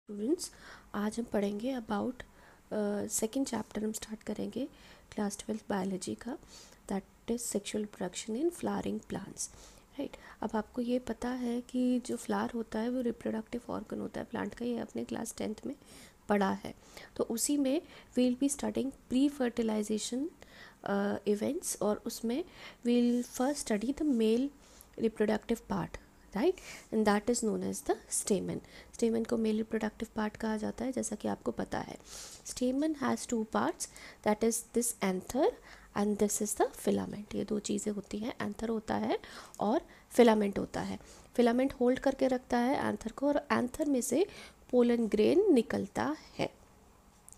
Students, आज हम पढ़ेंगे अबाउट सेकेंड चैप्टर हम स्टार्ट करेंगे क्लास 12 बायोलॉजी का, that is sexual reproduction in flowering plants. Right, अब आपको ये पता है कि जो फ्लावर होता है वो रिप्रोडक्टिव ऑर्गन होता है प्लांट का, ये अपने क्लास 10th में पढ़ा है। तो उसी में we'll be studying pre fertilisation events, और उसमें we'll first study the male reproductive part, right, and that is known as the stamen. Stamen को मेल रिप्रोडक्टिव पार्ट कहा जाता है, जैसा कि आपको पता है। स्टेमन has two parts, that is this anther and this is the filament. ये दो चीज़ें होती हैं, एंथर होता है और फिलामेंट होता है। फिलामेंट होल्ड करके रखता है एंथर को, और एंथर में से पोलन ग्रेन निकलता है।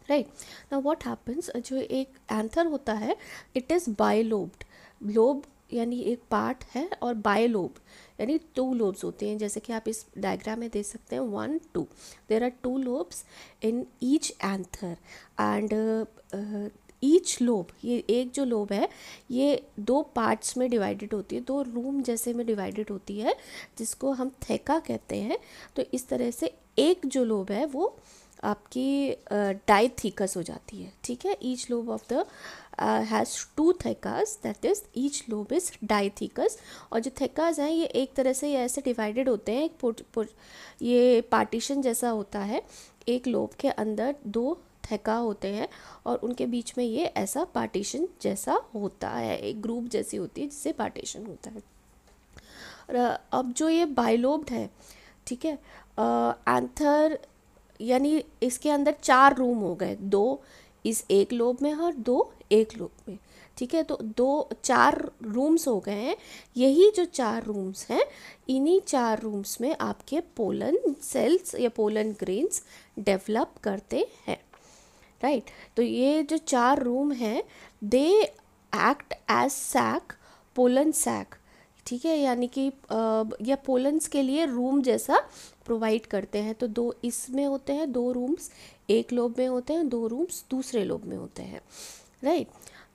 राइट, नाउ व्हाट हैपन्स, जो एक एंथर होता है इट इज़ बायलोब्ड। लोब यानी एक पार्ट है, और बायलोब यानी 2 लोब्स होते हैं, जैसे कि आप इस डायग्राम में देख सकते हैं 1 2 there are 2 lobes in each anther and each lobe, ये एक जो लोब है ये 2 पार्ट्स में डिवाइडेड होती है, 2 रूम जैसे में डिवाइडेड होती है, जिसको हम थेका कहते हैं। तो इस तरह से एक जो लोब है वो आपकी डाइथीकस हो जाती है। ठीक है, each lobe of the has 2 thecas, that is each lobe is dithecous. और जो थेकास हैं ये एक तरह से ये ऐसे डिवाइडेड होते हैं, ये पार्टीशन जैसा होता है, एक लोब के अंदर 2 थेका होते हैं और उनके बीच में ये ऐसा पार्टीशन जैसा होता है, एक ग्रुप जैसी होती है जिससे पार्टीशन होता है। अब जो ये बायलोब्ड है, ठीक है, एंथर यानी इसके अंदर 4 रूम हो गए, 2 इस एक लोब में और 2 एक लोब में। ठीक है, तो 4 रूम्स हो गए हैं। यही जो 4 रूम्स हैं, इन्हीं 4 रूम्स में आपके पोलन सेल्स या पोलन ग्रेन्स डेवलप करते हैं। राइट, तो ये जो 4 रूम हैं they act as sac, pollen sac. ठीक है, यानी कि या पोलन्स के लिए रूम जैसा प्रोवाइड करते हैं। तो 2 इसमें होते हैं, 2 रूम्स एक लोब में होते हैं, 2 रूम्स दूसरे लोब में होते हैं। Right,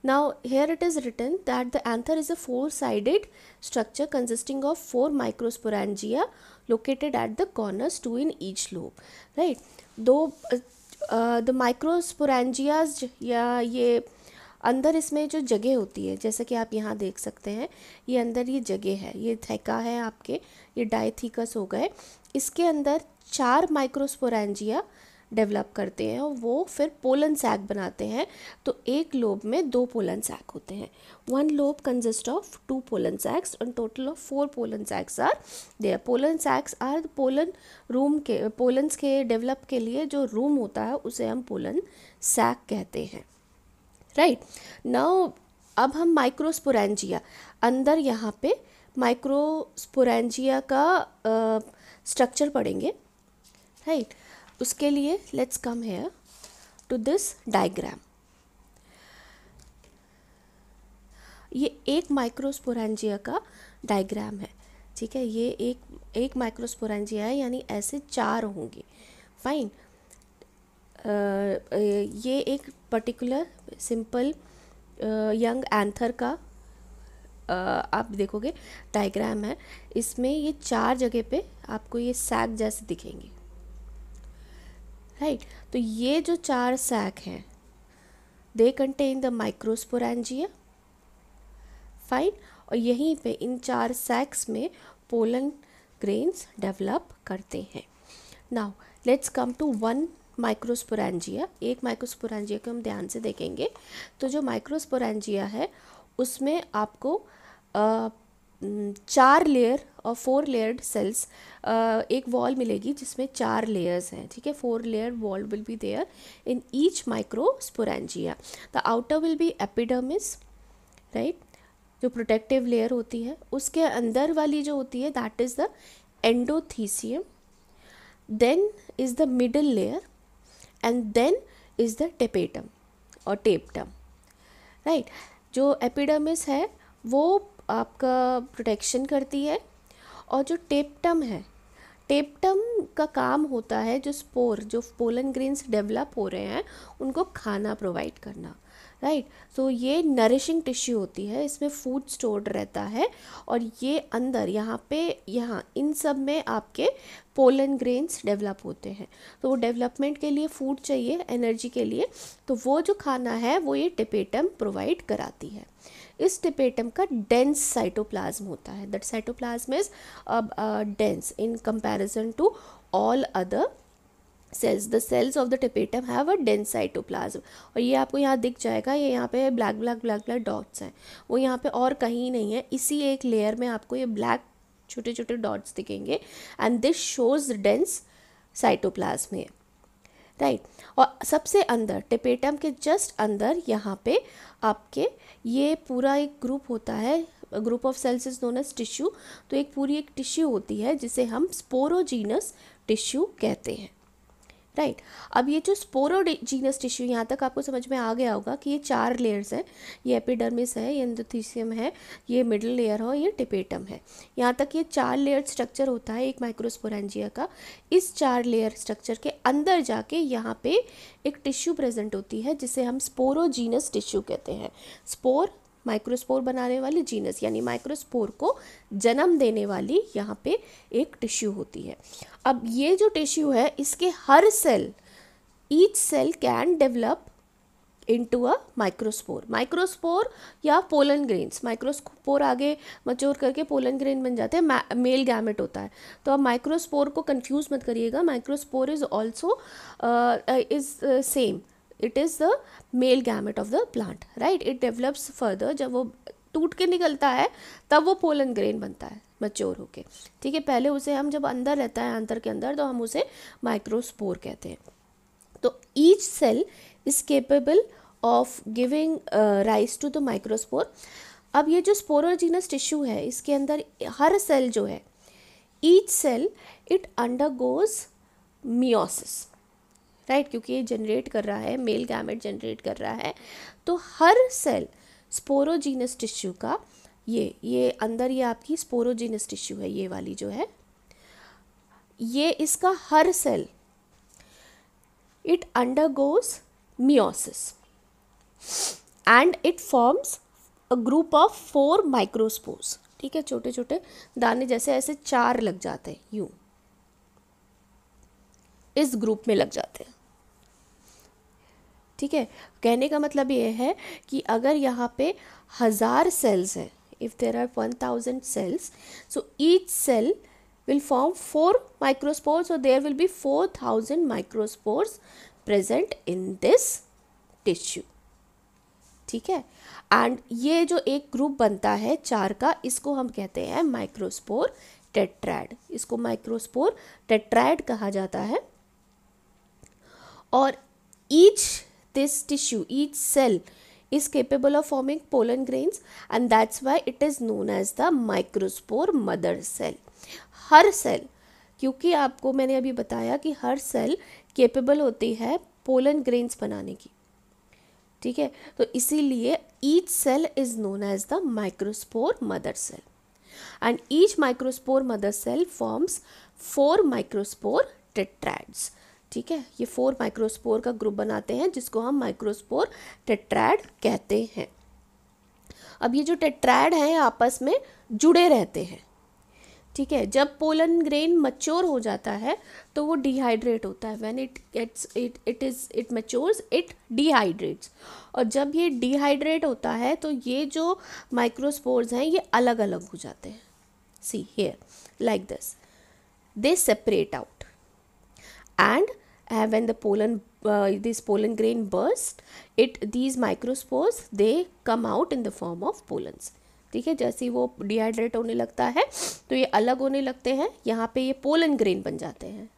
now here it is written that the anther is a 4-sided structure consisting of 4 microsporangia located at the corners, 2 in each lobe. Right, the microsporangias या ये अंदर इसमें जो जगह होती है, जैसे कि आप यहाँ देख सकते हैं, ये अंदर ये जगह है, ये थेका है आपके, ये डाइथीकस हो गए। इसके अंदर 4 माइक्रोस्पोरेंजिया डेवलप करते हैं और वो फिर पोलन सैक बनाते हैं। तो एक लोब में 2 पोलन सैक होते हैं। 1 lobe consist of 2 pollen sacs और total of 4 pollen sacs are there. Pollen sacs are pollen room के, पोलन्स के डेवलप के लिए जो रूम होता है उसे हम पोलन सैक कहते हैं। राइट, नाउ अब हम माइक्रोस्पोरेंजिया, अंदर यहाँ पे माइक्रोस्पोरेंजिया का स्ट्रक्चर पढ़ेंगे। राइट, उसके लिए let's come here to this diagram. ये एक माइक्रोस्पोरेंजिया का डायग्राम है। ठीक है, ये एक माइक्रोस्पोरेंजिया है, यानी ऐसे 4 होंगे। फाइन, ये एक पर्टिकुलर सिंपल यंग एंथर का आप देखोगे डायग्राम है, इसमें ये 4 जगह पे आपको ये सैक जैसे दिखेंगे। राइट, तो ये जो 4 सैक हैं they contain the microsporangia. Fine, और यहीं पे इन 4 सैक्स में पोलन ग्रेन्स डेवलप करते हैं। Now let's come to 1 microsporangia. एक माइक्रोस्पोरेंजिया को हम ध्यान से देखेंगे। तो जो माइक्रोस्पोरेंजिया है उसमें आपको 4 लेयर और 4 लेयर्ड सेल्स, एक वॉल मिलेगी जिसमें 4 लेयर्स हैं। ठीक है, 4 layer wall will be there in each microsporangia. The outer will be epidermis, right, जो प्रोटेक्टिव लेयर होती है। उसके अंदर वाली जो होती है that is the endothecium, then is the middle layer, and then is the tapetum और टेपटम। राइट, जो एपिडर्मिस है वो आपका प्रोटेक्शन करती है, और जो टेपटम है, टेपटम का काम होता है जो स्पोर, जो पोलन ग्रेन्स डेवलप हो रहे हैं उनको खाना प्रोवाइड करना, राइट। सो ये नरिशिंग टिश्यू होती है, इसमें फूड स्टोर्ड रहता है, और ये अंदर यहाँ पे, यहाँ इन सब में आपके पोलन ग्रेन्स डेवलप होते हैं। तो वो डेवलपमेंट के लिए फूड चाहिए, एनर्जी के लिए, तो वो जो खाना है वो ये टिपेटम प्रोवाइड कराती है। इस टिपेटम का डेंस साइटोप्लाज्म होता है, that cytoplasm is dense in comparison to all other cells. The cells of the tapetum have a dense cytoplasm, और ये आपको यहाँ दिख जाएगा, ये यहाँ पे black black black black dots हैं, वो यहाँ पे और कहीं नहीं है, इसी एक लेयर में आपको ये ब्लैक छोटे छोटे डॉट्स दिखेंगे, and this shows dense cytoplasm है, राइट। और सबसे अंदर टिपेटम के जस्ट अंदर यहाँ पे आपके ये पूरा एक ग्रुप होता है, group of cells is known as tissue. तो एक पूरी एक टिश्यू होती है जिसे हम स्पोरोजीनस टिश्यू कहते हैं, राइट। अब ये जो स्पोरोजीनस टिश्यू, यहाँ तक आपको समझ में आ गया होगा कि ये 4 लेयर्स हैं, ये एपिडर्मिस है, ये एंडोथीसियम है, ये मिडिल लेयर है, ये टिपेटम है। यहाँ तक ये 4 लेयर स्ट्रक्चर होता है एक माइक्रोस्पोरेंजिया का। इस 4 लेयर स्ट्रक्चर के अंदर जाके यहाँ पे एक टिश्यू प्रेजेंट होती है जिसे हम स्पोरोजीनस टिश्यू कहते हैं। स्पोर माइक्रोस्पोर बनाने वाली, जीनस यानी माइक्रोस्पोर को जन्म देने वाली यहाँ पे एक टिश्यू होती है। अब ये जो टिश्यू है इसके हर cell, each cell can develop into a microspore. Microspore या पोलन ग्रेन्स, माइक्रोस्पोर आगे मच्योर करके पोलन ग्रेन बन जाते हैं, मेल गैमेट होता है। तो अब माइक्रोस्पोर को कंफ्यूज मत करिएगा, microspore is also is same, it is the male gamete of the plant, right. It develops further, जब वो टूट के निकलता है तब वो पोलन ग्रेन बनता है मैच्योर होके, ठीक है। पहले उसे हम जब अंदर रहता है आंतर के अंदर तो हम उसे माइक्रोस्पोर कहते हैं। तो each cell is capable of giving rise to the microspore. अब ये जो स्पोरोजीनस टिश्यू है इसके अंदर हर सेल जो है, each cell it undergoes meiosis, right, क्योंकि ये जनरेट कर रहा है, मेल गैमेट जनरेट कर रहा है। तो हर सेल स्पोरोजीनस टिश्यू का, ये अंदर ये आपकी स्पोरोजीनस टिश्यू है, ये वाली जो है, ये इसका हर cell it undergoes meiosis and it forms a group of 4 microspores, ठीक है। छोटे छोटे दाने जैसे ऐसे 4 लग जाते हैं, यूं इस ग्रुप में लग जाते हैं, ठीक है। कहने का मतलब ये है कि अगर यहाँ पे 1000 सेल्स हैं, if there are 1000 cells, so each cell will form 4 microspores, so there will be 4000 microspores present in this tissue, ठीक है। एंड ये जो एक ग्रुप बनता है 4 का, इसको हम कहते हैं माइक्रोस्पोर टेट्राड, इसको माइक्रोस्पोर टेट्राड कहा जाता है। और each this tissue, each cell is capable of forming pollen grains, and that's why it is known as the microspore mother cell. हर सेल, क्योंकि आपको मैंने अभी बताया कि हर सेल केपेबल होती है पोलन ग्रेन्स बनाने की, ठीक है। तो इसीलिए each cell is known as the microspore mother cell, and each microspore mother cell forms 4 microspore tetrads, ठीक है। ये 4 माइक्रोस्पोर का ग्रुप बनाते हैं जिसको हम माइक्रोस्पोर टेट्राड कहते हैं। अब ये जो टेट्राड हैं आपस में जुड़े रहते हैं, ठीक है। जब पोलन ग्रेन मच्योर हो जाता है तो वो डिहाइड्रेट होता है, when it matures it dehydrates, और जब ये डिहाइड्रेट होता है तो ये जो माइक्रोस्पोर्स हैं ये अलग अलग हो जाते हैं, see here like this, they separate out, and when the this pollen grain burst, these microspores they come out in the form of pollens, ठीक है। जैसे ही वो डिहाइड्रेट होने लगता है तो ये अलग होने लगते हैं, यहाँ पे ये पोलन ग्रेन बन जाते हैं,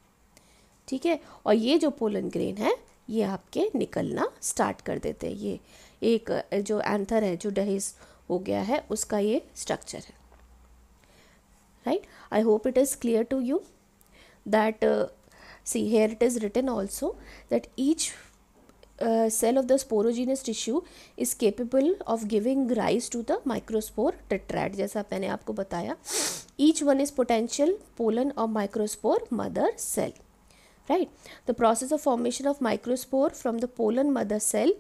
ठीक है। और ये जो पोलन ग्रेन है ये आपके निकलना स्टार्ट कर देते हैं। ये एक जो एंथर है जो डहेज हो गया है उसका ये स्ट्रक्चर है, right. I hope it is clear to you that see here it is written also that each cell of the sporogenous tissue is capable of giving rise to the microspore tetrad, जैसा मैंने आपको बताया. Each one is potential pollen or microspore mother cell. Right? The process of formation of microspore from the pollen mother cell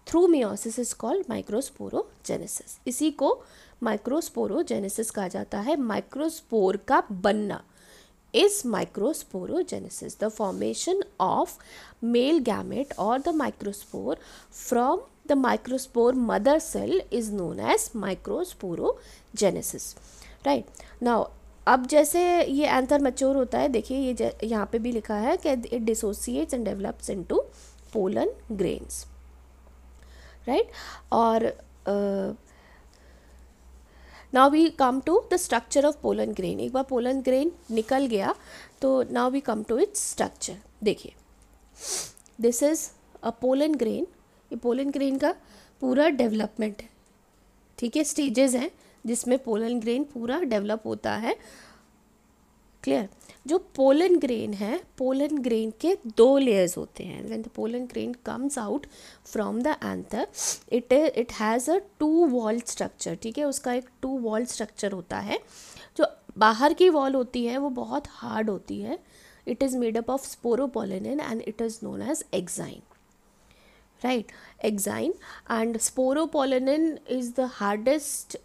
through meiosis is called microsporogenesis. इसी को microsporogenesis कहा जाता है. Microspore का बनना is microsporogenesis. The formation of male gamete or the microspore from the microspore mother cell is known as microsporogenesis. Right? Now अब जैसे ये एंथर मैच्योर होता है, देखिए ये यहाँ पे भी लिखा है कि it dissociates and develops into pollen grains. Right? और now we come to the structure of pollen grain. एक बार पोलन ग्रेन निकल गया तो now we come to its structure. देखिए this is a pollen grain. ये पोलन ग्रेन का पूरा डेवलपमेंट है. ठीक है, स्टेजेस हैं जिसमें पोलन ग्रेन पूरा डेवलप होता है. क्लियर? जो पोलन ग्रेन है, पोलन ग्रेन के 2 लेयर्स होते हैं. When the pollen grain comes out from the anther it has a 2 wall structure. ठीक है, उसका एक 2 वॉल स्ट्रक्चर होता है. जो बाहर की वॉल होती है वो बहुत हार्ड होती है. It is made up of sporopollenin and it is known as exine. Right, exine, and sporopollenin is the hardest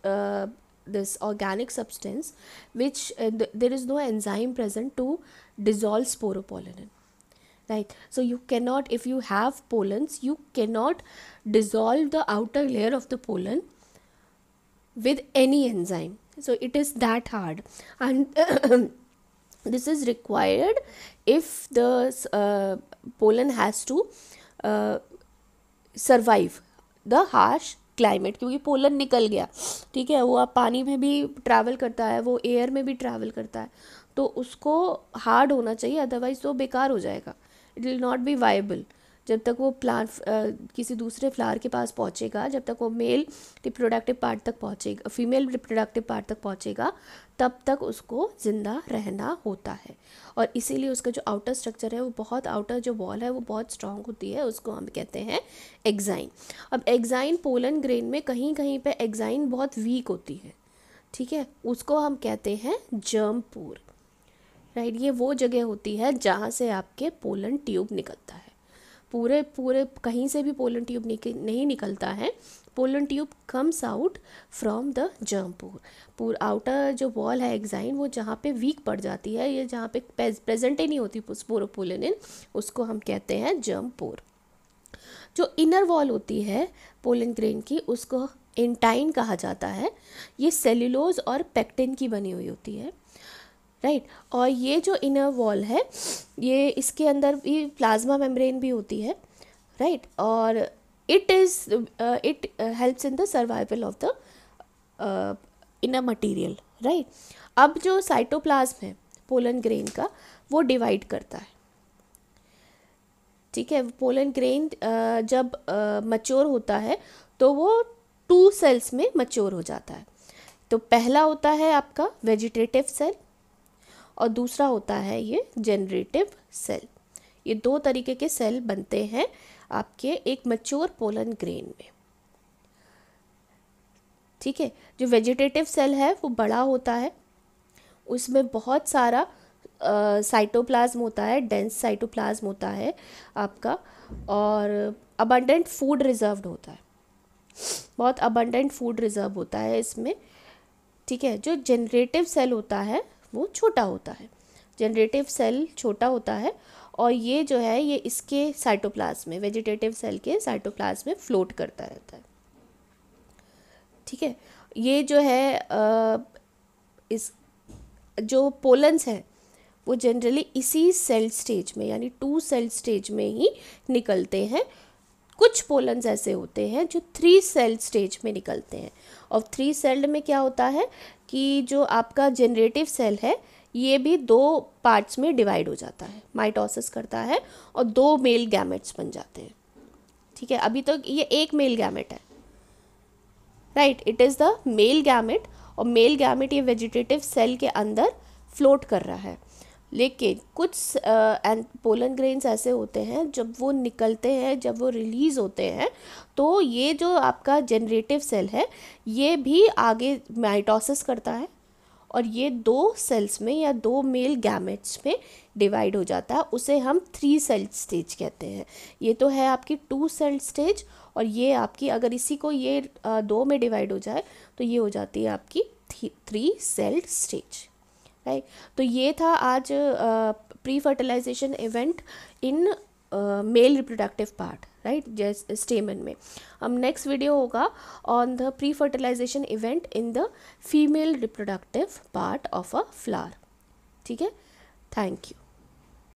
this organic substance which there is no enzyme present to dissolve sporopollenin. Right, so you cannot, if you have pollens, you cannot dissolve the outer layer of the pollen with any enzyme. So it is that hard, and this is required if the pollen has to survive the harsh climate. क्योंकि pollen निकल गया, ठीक है, वो अब पानी में भी ट्रैवल करता है, वो एयर में भी ट्रैवल करता है, तो उसको हार्ड होना चाहिए, अदरवाइज तो बेकार हो जाएगा. It will not be viable. जब तक वो प्लांट किसी दूसरे फ्लावर के पास पहुंचेगा, जब तक वो मेल रिप्रोडक्टिव पार्ट तक पहुंचेगा, फीमेल रिप्रोडक्टिव पार्ट तक पहुंचेगा, तब तक उसको ज़िंदा रहना होता है. और इसीलिए उसका जो आउटर स्ट्रक्चर है वो बहुत, आउटर जो वॉल है वो बहुत स्ट्रांग होती है, उसको हम कहते हैं एक्साइन. अब एक्साइन पोलन ग्रेन में कहीं कहीं पे एक्साइन बहुत वीक होती है. ठीक है, उसको हम कहते हैं जर्म पोर. राइट, ये वो जगह होती है जहाँ से आपके पोलन ट्यूब निकलता है. पूरे कहीं से भी पोलन ट्यूब नहीं निकलता है. Pollen tube comes out from the germ pore. पूरा आउटर जो वॉल है एक्साइन, वो जहाँ पे वीक पड़ जाती है, ये जहाँ पे प्रेजेंट ही नहीं होती स्पोरोपोलिन, उसको हम कहते हैं जर्म पोर. जो इनर वॉल होती है पोलन ग्रेन की, उसको इंटाइन कहा जाता है. ये सेल्यूलोज और पेक्टिन की बनी हुई होती है. राइट, और ये जो इनर वॉल है, ये इसके अंदर भी प्लाज्मा मेम्ब्रेन भी होती है. राइट, और it helps in the survival of the inner material. Right, अब जो साइटोप्लाज्म है पोलन ग्रेन का, वो डिवाइड करता है. ठीक है, पोलन ग्रेन जब मैच्योर होता है तो वो 2 सेल्स में मैच्योर हो जाता है. तो पहला होता है आपका वेजिटेटिव सेल और दूसरा होता है ये जनरेटिव सेल. ये 2 तरीके के सेल बनते हैं आपके एक मैच्योर पोलन ग्रेन में. ठीक है, जो वेजिटेटिव सेल है वो बड़ा होता है, उसमें बहुत सारा साइटोप्लाज्म होता है, डेंस साइटोप्लाज्म होता है आपका, और अबंडेंट फूड रिजर्व्ड होता है, बहुत अबंडेंट फूड रिजर्व होता है इसमें. ठीक है, जो जनरेटिव सेल होता है वो छोटा होता है. जनरेटिव सेल छोटा होता है और ये जो है ये इसके साइटोप्लाज्म में, वेजिटेटिव सेल के साइटोप्लाज्म में फ्लोट करता रहता है. ठीक है, ये जो है इस जो पोलन्स हैं वो जनरली इसी सेल स्टेज में, यानी 2 सेल स्टेज में ही निकलते हैं. कुछ पोलन्स ऐसे होते हैं जो 3 सेल स्टेज में निकलते हैं. और 3 सेल में क्या होता है कि जो आपका जनरेटिव सेल है ये भी 2 पार्ट्स में डिवाइड हो जाता है, माइटोसिस करता है और 2 मेल गैमेट्स बन जाते हैं. ठीक है, अभी तो ये एक मेल गैमेट है. Right, it is the male gamete, और मेल गैमेट ये वेजिटेटिव सेल के अंदर फ्लोट कर रहा है. लेकिन कुछ पोलन ग्रेन्स ऐसे होते हैं जब वो निकलते हैं, जब वो रिलीज़ होते हैं, तो ये जो आपका जनरेटिव सेल है ये भी आगे माइटोसिस करता है और ये 2 सेल्स में या 2 मेल गैमेट्स में डिवाइड हो जाता है। उसे हम 3 सेल स्टेज कहते हैं। ये तो है आपकी 2 सेल स्टेज, और ये आपकी अगर इसी को ये 2 में डिवाइड हो जाए तो ये हो जाती है आपकी 3 सेल स्टेज, राइट। तो ये था आज pre fertilisation event in male reproductive part, right, जैसे स्टेमन में। हम नेक्स्ट वीडियो होगा on the pre fertilisation event in the female reproductive part of a flower. ठीक है, थैंक यू।